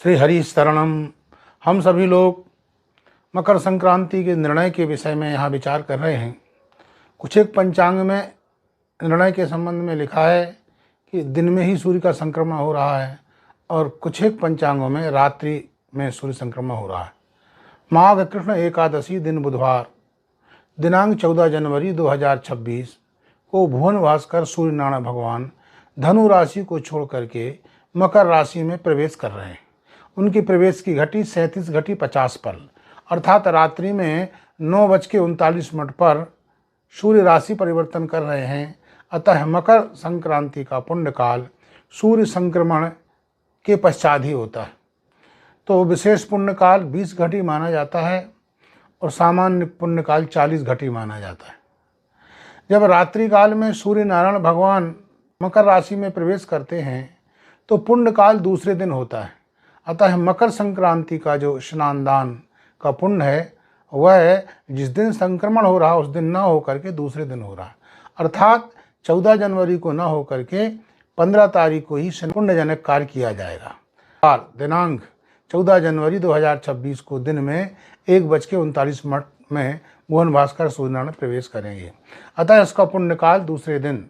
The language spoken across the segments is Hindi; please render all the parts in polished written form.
श्री हरि शरणम। हम सभी लोग मकर संक्रांति के निर्णय के विषय में यहाँ विचार कर रहे हैं। कुछ एक पंचांग में निर्णय के संबंध में लिखा है कि दिन में ही सूर्य का संक्रमण हो रहा है और कुछ एक पंचांगों में रात्रि में सूर्य संक्रमण हो रहा है। माघ कृष्ण एकादशी दिन बुधवार दिनांक 14 जनवरी 2026 को भुवन भास्कर सूर्य नारायण भगवान धनु राशि को छोड़ करके मकर राशि में प्रवेश कर रहे हैं। उनकी प्रवेश की घटी 37 घटी 50 पर अर्थात रात्रि में 9:39 पर सूर्य राशि परिवर्तन कर रहे हैं। अतः मकर संक्रांति का पुण्यकाल सूर्य संक्रमण के पश्चात ही होता है। तो विशेष पुण्यकाल 20 घटी माना जाता है और सामान्य पुण्यकाल 40 घटी माना जाता है। जब रात्रि काल में सूर्य नारायण भगवान मकर राशि में प्रवेश करते हैं तो पुण्यकाल दूसरे दिन होता है। अतः मकर संक्रांति का जो स्नान दान का पुण्य है वह जिस दिन संक्रमण हो रहा उस दिन न हो करके दूसरे दिन हो रहा है, अर्थात 14 जनवरी को न हो करके 15 तारीख को ही पुण्यजनक कार्य किया जाएगा। दिनांक 14 जनवरी 2026 को दिन में 1:39 में भुवन भास्कर सूर्यनारायण प्रवेश करेंगे। अतः इसका पुण्यकाल दूसरे दिन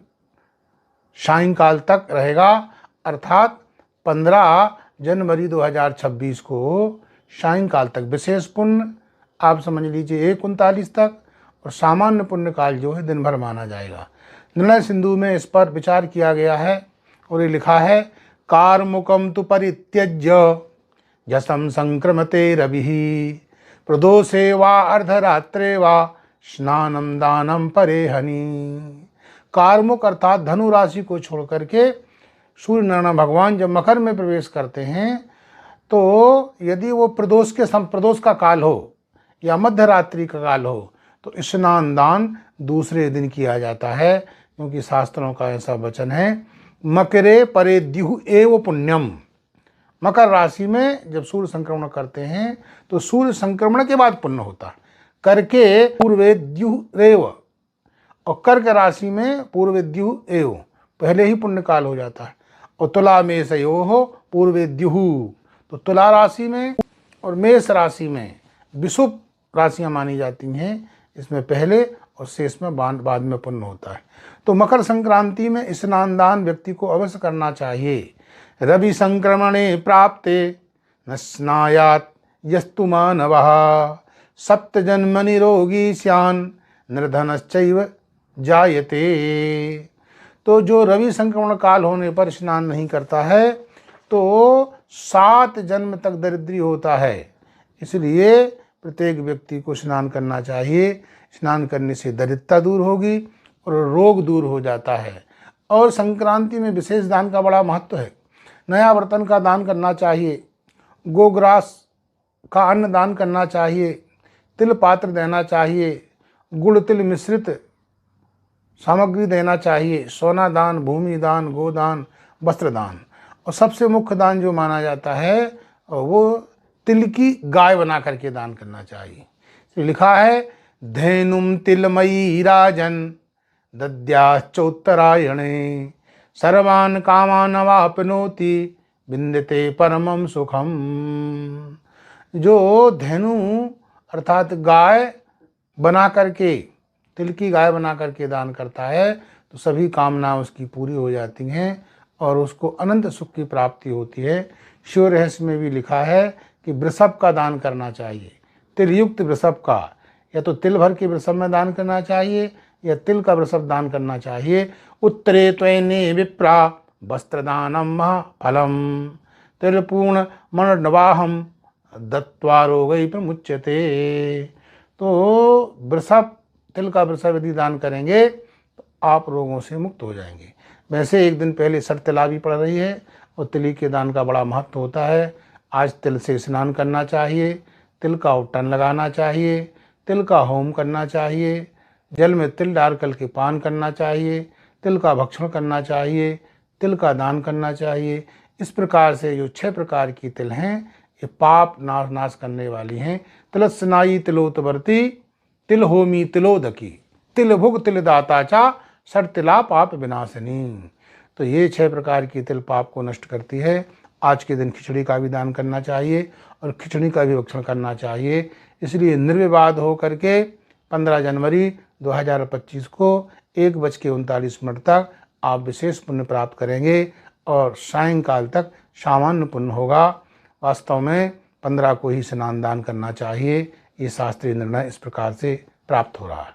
सायंकाल तक रहेगा, अर्थात 15 जनवरी 2026 को सायंकाल तक विशेष पुण्य आप समझ लीजिए 1:39 तक और सामान्य पुण्यकाल जो है दिन भर माना जाएगा। निर्णय सिंधु में इस पर विचार किया गया है और ये लिखा है, कार्मुकम तु परित्यज्य जसम संक्रमते रविः प्रदोषे वा अर्धरात्रे वा स्नानम दानम परेहनि। कार्मुक अर्थात धनु राशि को छोड़ करके सूर्य नारायण भगवान जब मकर में प्रवेश करते हैं तो यदि वो प्रदोष का काल हो या मध्य रात्रि का काल हो तो स्नान दान दूसरे दिन किया जाता है, क्योंकि शास्त्रों का ऐसा वचन है, मकरे परेद्युः एव पुण्यम। मकर राशि में जब सूर्य संक्रमण करते हैं तो सूर्य संक्रमण के बाद पुण्य होता है, करके पूर्वेद्युः एव, और कर्क राशि में पूर्वेद्युः एव पहले ही पुण्य काल हो जाता है। और तुला मेषयोः पूर्वेद्युः, तो तुला राशि में और मेष राशि में विषुव राशियां मानी जाती हैं, इसमें पहले और शेष में बाद में पुण्य होता है। तो मकर संक्रांति में स्नान दान व्यक्ति को अवश्य करना चाहिए। रवि संक्रमणे प्राप्ते न स्नायात् यस्तु मानवः सप्त जन्म निरोगी स्यान् निर्धनश्चैव जायते। तो जो रवि संक्रमण काल होने पर स्नान नहीं करता है तो 7 जन्म तक दरिद्री होता है। इसलिए प्रत्येक व्यक्ति को स्नान करना चाहिए। स्नान करने से दरिद्रता दूर होगी और रोग दूर हो जाता है। और संक्रांति में विशेष दान का बड़ा महत्व है। नया बर्तन का दान करना चाहिए, गोग्रास का अन्न दान करना चाहिए, तिल पात्र देना चाहिए, गुड़ तिल मिश्रित सामग्री देना चाहिए, सोना दान, भूमि दान, गोदान, वस्त्र दान, और सबसे मुख्य दान जो माना जाता है वो तिल की गाय बना करके दान करना चाहिए। तो लिखा है, धेनुम तिलमयी राजन दद्याश्चोत्तरायणे सर्वान् कामान् वाप्नोति विन्दते परमं सुखम। जो धेनु अर्थात गाय बना करके, तिल की गाय बना करके दान करता है तो सभी कामनाएं उसकी पूरी हो जाती हैं और उसको अनंत सुख की प्राप्ति होती है। शिव रहस्य में भी लिखा है कि वृषभ का दान करना चाहिए, तिल युक्त वृषभ का, या तो तिल भर के वृषभ में दान करना चाहिए या तिल का वृषभ दान करना चाहिए। उत्तरे त्वैने विप्रा वस्त्रदानम फलम तिलपूर्ण मनोनवाहम दत्वा रोगै प्रमुच्यते। तो वृषभ, तिल का वृषभ यदि दान करेंगे तो आप रोगों से मुक्त हो जाएंगे। वैसे एक दिन पहले सरतिला भी पड़ रही है और तिल के दान का बड़ा महत्व होता है। आज तिल से स्नान करना चाहिए, तिल का उट्टन लगाना चाहिए, तिल का होम करना चाहिए, जल में तिल डाल करके पान करना चाहिए, तिल का भक्षण करना चाहिए, तिल का दान करना चाहिए। इस प्रकार से जो 6 प्रकार की तिल हैं ये पाप नाश करने वाली हैं। तिलस्नायी तिलोतवर्ती तिल होमी तिलोदकी तिल भुग तिल दाता चा सर तिला पाप विनाशनी। तो ये 6 प्रकार की तिल पाप को नष्ट करती है। आज के दिन खिचड़ी का भी दान करना चाहिए और खिचड़ी का भी भक्षण करना चाहिए। इसलिए निर्विवाद हो करके 15 जनवरी 2025 को 1:39 तक आप विशेष पुण्य प्राप्त करेंगे और सायंकाल तक सामान्य पुण्य होगा। वास्तव में 15 को ही स्नान दान करना चाहिए। ये शास्त्रीय निर्णय इस प्रकार से प्राप्त हो रहा है।